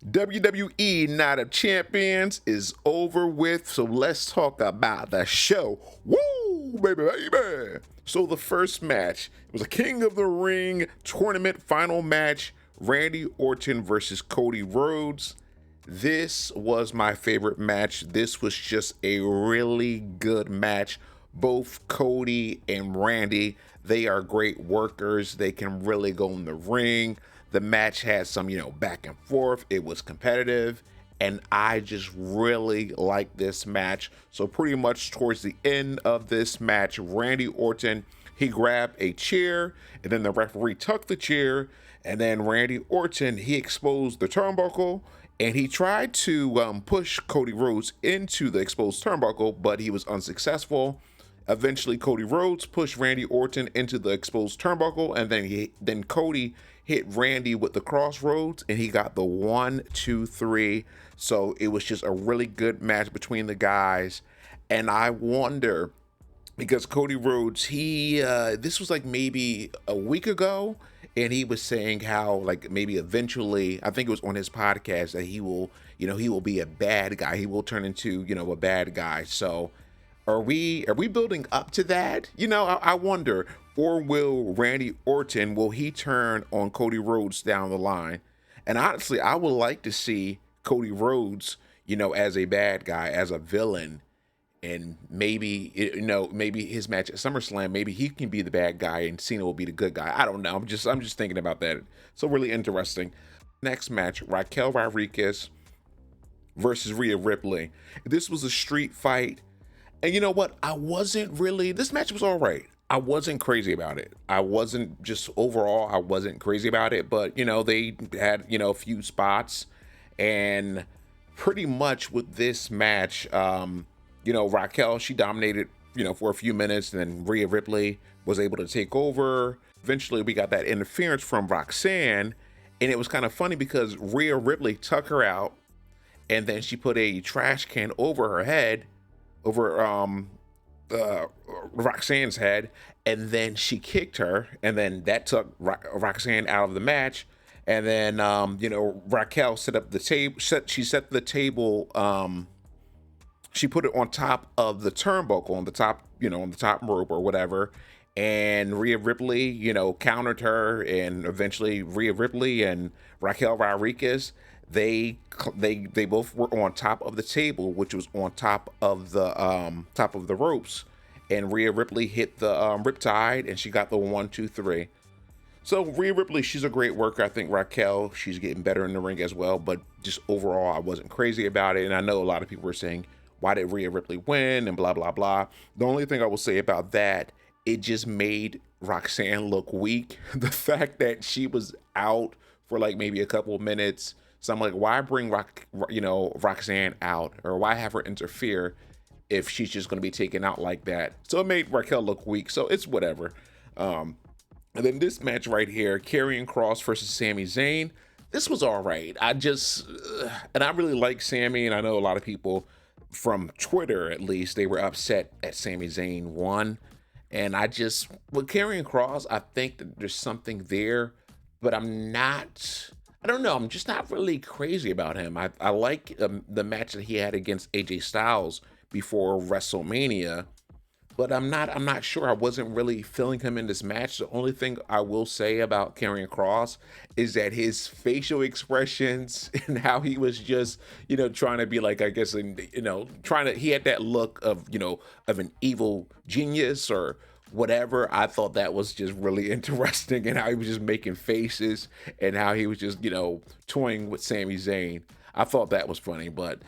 WWE Night of Champions is over with, so let's talk about the show. Woo, baby, baby. So the first match was a King of the Ring tournament final match, Randy Orton versus Cody Rhodes. This was my favorite match. This was just a really good match. Both Cody and Randy, they are great workers. They can really go in the ring. The match had some, back and forth. It was competitive, and I just really liked this match. So pretty much towards the end of this match, Randy Orton, he grabbed a chair, and then the referee tucked the chair, and then Randy Orton, he exposed the turnbuckle, and he tried to push Cody Rhodes into the exposed turnbuckle, but he was unsuccessful. Eventually, Cody Rhodes pushed Randy Orton into the exposed turnbuckle, and then Cody hit Randy with the crossroads, and he got the 1, 2, 3. So it was just a really good match between the guys. And I wonder, because Cody Rhodes, he this was like maybe a week ago, and he was saying how like maybe eventually, I think it was on his podcast, that he will, he will be a bad guy. He will turn into, a bad guy. So are we building up to that? I wonder. Or will Randy Orton, will he turn on Cody Rhodes down the line? And honestly, I would like to see Cody Rhodes, as a bad guy, as a villain, and maybe maybe his match at SummerSlam, maybe he can be the bad guy and Cena will be the good guy. I don't know. I'm just thinking about that. So really interesting. Next match, Raquel Rodriguez versus Rhea Ripley. This was a street fight. And you know what? This match was all right. I wasn't crazy about it. I wasn't crazy about it, but they had, a few spots, and pretty much with this match, Raquel, she dominated, for a few minutes, and then Rhea Ripley was able to take over. Eventually we got that interference from Roxanne, and it was kind of funny because Rhea Ripley took her out, and then she put a trash can over her head, over Roxanne's head, and then she kicked her, and then that took Roxanne out of the match. And then Raquel set up the table. She set the table. She put it on top of the turnbuckle, on the top rope or whatever. And Rhea Ripley, countered her, and eventually Rhea Ripley and Raquel Rodriguez, they both were on top of the table, which was on top of the ropes, and Rhea Ripley hit the riptide, and she got the 1, 2, 3. So Rhea Ripley, she's a great worker. I think Raquel, she's getting better in the ring as well, but just overall, I wasn't crazy about it. And I know a lot of people were saying, why did Rhea Ripley win, and blah blah blah. The only thing I will say about that, it just made Roxanne look weak. The fact that she was out for like maybe a couple of minutes. So I'm like, why bring Roxanne out, or why have her interfere if she's just going to be taken out like that? So it made Raquel look weak. So it's whatever. And then this match right here, Carrie Cross versus Sami Zayn. This was all right. And I really like Sami, and I know a lot of people from Twitter, at least, they were upset that Sami Zayn won. And with Carrie Cross, I think that there's something there, but I don't know. I'm just not really crazy about him. I like the match that he had against AJ Styles before WrestleMania, but I'm not sure. I wasn't really feeling him in this match. The only thing I will say about Karrion Kross is that his facial expressions and how he was just, trying to be like, I guess, he had that look of, of an evil genius or whatever. I thought that was just really interesting, and how he was just making faces, and how he was just, toying with Sami Zayn. I thought that was funny, but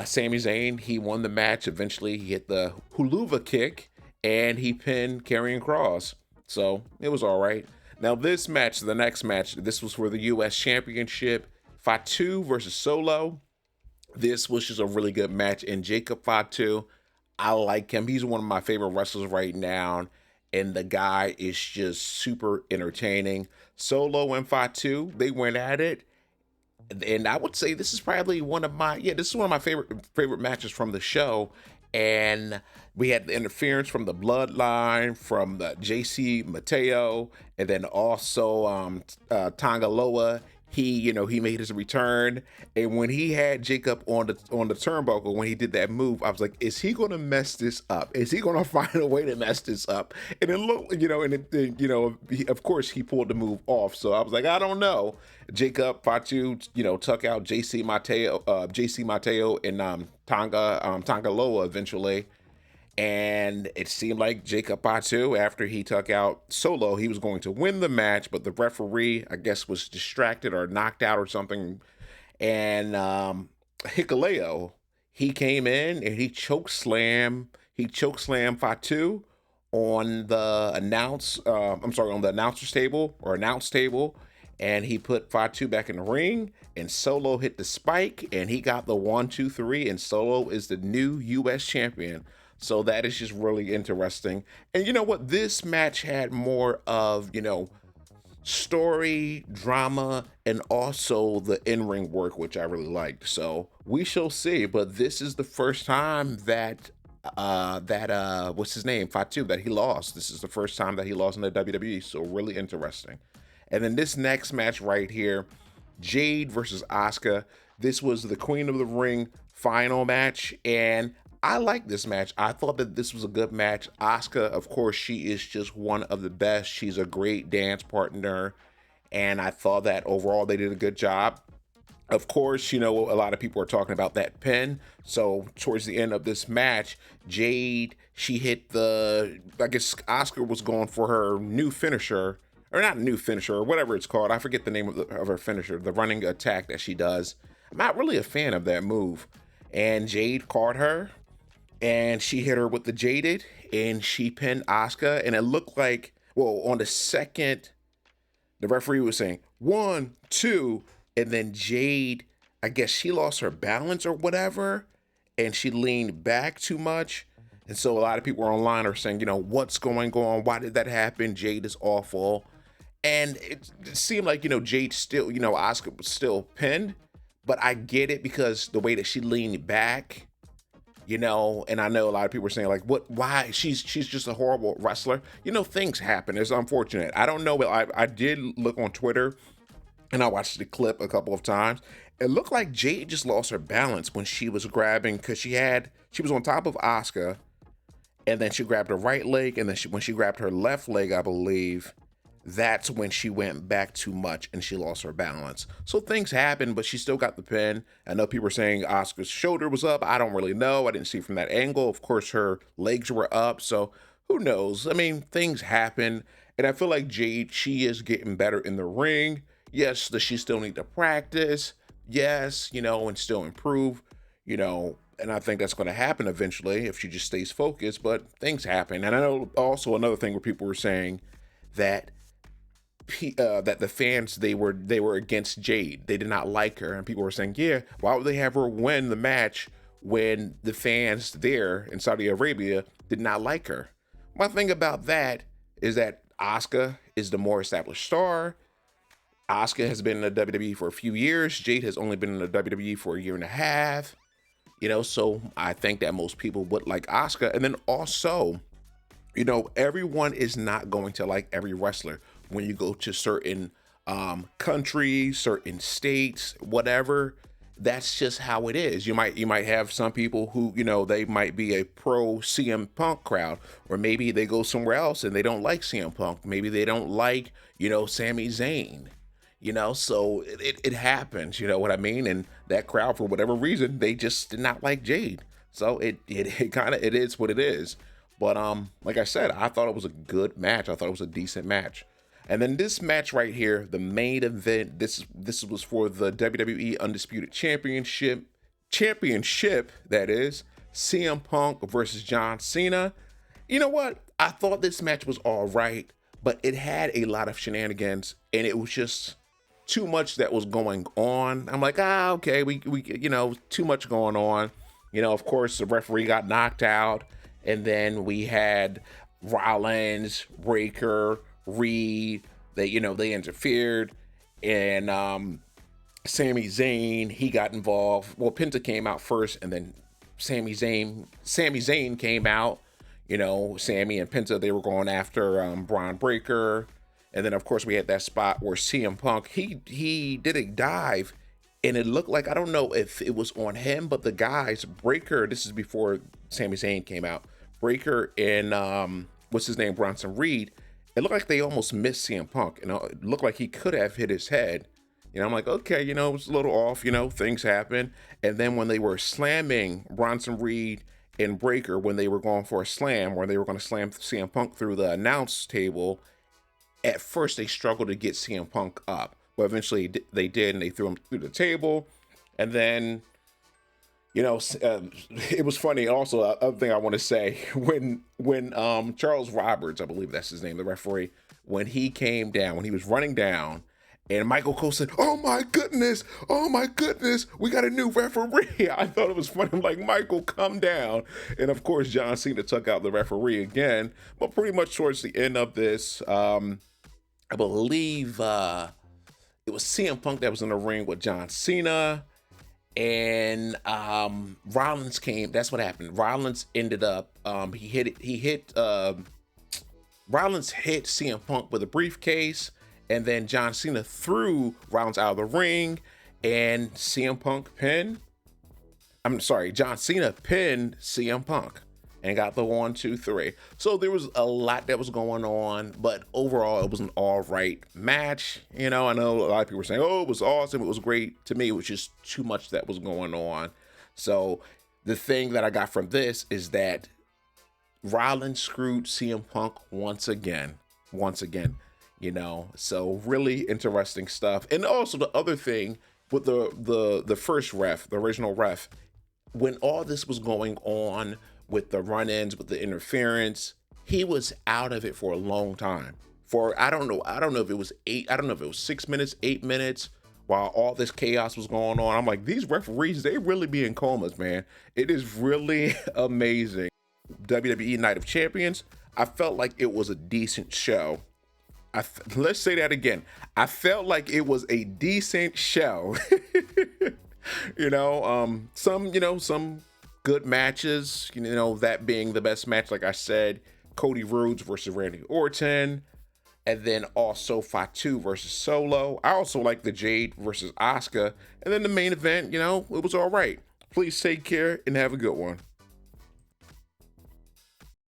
Sami Zayn, he won the match. Eventually, he hit the Huluva kick, and he pinned Karrion Kross. So it was all right. Now this match, the next match, this was for the U.S. Championship, Fatu versus Solo. This was just a really good match, and Jacob Fatu, I like him. He's one of my favorite wrestlers right now, and the guy is just super entertaining. Solo and Fatu, they went at it, and I would say this is probably one of my favorite matches from the show. And we had the interference from the Bloodline, from the JC Mateo, and then also Tangaloa. he made his return, and when he had Jacob on the turnbuckle, when he did that move, I was like, is he gonna mess this up? Is he gonna find a way to mess this up? And it looked, of course he pulled the move off. So I was like, I don't know. Jacob Fatu, took out JC Mateo and Tonga Loa eventually. And it seemed like Jacob Fatu, after he took out Solo, he was going to win the match, but the referee, I guess, was distracted or knocked out or something. And Hikuleo, he came in and he chokeslammed Fatu on the announcer's table or announce table, and he put Fatu back in the ring, and Solo hit the spike, and he got the 1-2-3, and Solo is the new U.S. champion. So that is just really interesting. And you know what? This match had more of, story, drama, and also the in-ring work, which I really liked. So we shall see. But this is the first time that what's his name? Fatu, that he lost. This is the first time that he lost in the WWE. So really interesting. And then this next match right here, Jade versus Asuka. This was the Queen of the Ring final match, and I like this match. I thought that this was a good match. Asuka, of course, she is just one of the best. She's a great dance partner, and I thought that overall they did a good job. Of course, a lot of people are talking about that pin. So towards the end of this match, Jade, she hit I guess Asuka was going for her new finisher, or not new finisher, or whatever it's called. I forget the name of her finisher, the running attack that she does. I'm not really a fan of that move. And Jade caught her, and she hit her with the Jaded, and she pinned Asuka. And it looked like, on the second, the referee was saying 1, 2, and then Jade, I guess she lost her balance or whatever, and she leaned back too much. And so a lot of people online are saying, what's going on? Why did that happen? Jade is awful. And it seemed like, Jade still, Asuka was still pinned, but I get it because the way that she leaned back, and I know a lot of people are saying like, why? She's just a horrible wrestler. Things happen. It's unfortunate. I don't know, but I did look on Twitter and I watched the clip a couple of times. It looked like Jade just lost her balance when she was grabbing, because she was on top of Asuka, and then she grabbed her right leg, and then when she grabbed her left leg, I believe, that's when she went back too much and she lost her balance. So things happen, but she still got the pin. I know people are saying Asuka's shoulder was up. I don't really know. I didn't see from that angle. Of course, her legs were up, so who knows? I mean, things happen, and I feel like Jade, she is getting better in the ring. Yes, does she still need to practice? Yes, and still improve, and I think that's going to happen eventually if she just stays focused, but things happen. And I know also another thing where people were saying that that the fans, they were against Jade. They did not like her, and people were saying, yeah, why would they have her win the match when the fans there in Saudi Arabia did not like her? My thing about that is that Asuka is the more established star. Asuka has been in the WWE for a few years. Jade has only been in the WWE for a year and a half. So I think that most people would like Asuka. And then also, everyone is not going to like every wrestler. When you go to certain countries, certain states, whatever, that's just how it is. You might have some people who, they might be a pro CM Punk crowd, or maybe they go somewhere else and they don't like CM Punk. Maybe they don't like, Sami Zayn. So it happens, you know what I mean? And that crowd, for whatever reason, they just did not like Jade. So it is what it is. But like I said, I thought it was a good match. I thought it was a decent match. And then this match right here, the main event, this was for the WWE Undisputed Championship, that is, CM Punk versus John Cena. You know what? I thought this match was all right, but it had a lot of shenanigans, and it was just too much that was going on. I'm like, okay, we too much going on. Of course, the referee got knocked out, and then we had Rollins, Breaker, Reed, they interfered, and Sami Zayn, he got involved. Well, Penta came out first, and then Sami Zayn came out. Sami and Penta, they were going after Braun Breaker, And then of course we had that spot where CM Punk he did a dive, and it looked like, I don't know if it was on him, but the guys, Breaker, this is before Sami Zayn came out, Breaker and what's his name, Bronson Reed, it looked like they almost missed CM Punk. It looked like he could have hit his head. I'm like, okay, it was a little off, things happen. And then when they were slamming Bronson Reed and Breaker, when they were going for a slam, where they were going to slam CM Punk through the announce table, at first they struggled to get CM Punk up. But eventually they did, and they threw him through the table. And then, it was funny. Also, other thing I want to say, when Charles Roberts, I believe that's his name, the referee, when he came down, when he was running down, and Michael Cole said, oh my goodness, we got a new referee. I thought it was funny. I'm like, Michael, come down. And of course, John Cena took out the referee again. But pretty much towards the end of this, I believe it was CM Punk that was in the ring with John Cena. And Rollins came. That's what happened. Rollins ended up, Rollins hit CM Punk with a briefcase. And then John Cena threw Rollins out of the ring, and John Cena pinned CM Punk and got the 1, 2, 3. So there was a lot that was going on, but overall it was an all right match. I know a lot of people were saying, oh, it was awesome, it was great. To me, it was just too much that was going on. So the thing that I got from this is that Rollins screwed CM Punk once again. So really interesting stuff. And also the other thing with the first ref, the original ref, when all this was going on with the run-ins, with the interference, he was out of it for a long time. For I don't know if it was 6 minutes, 8 minutes, while all this chaos was going on. I'm like, these referees, they really be in comas, man. It is really amazing. WWE Night of Champions, I felt like it was a decent show. Let's say that again. I felt like it was a decent show. Some good matches, that being the best match, like I said, Cody Rhodes versus Randy Orton, and then also Fatu versus Solo. I also like the Jade versus Asuka, and then the main event, it was all right. Please take care and have a good one.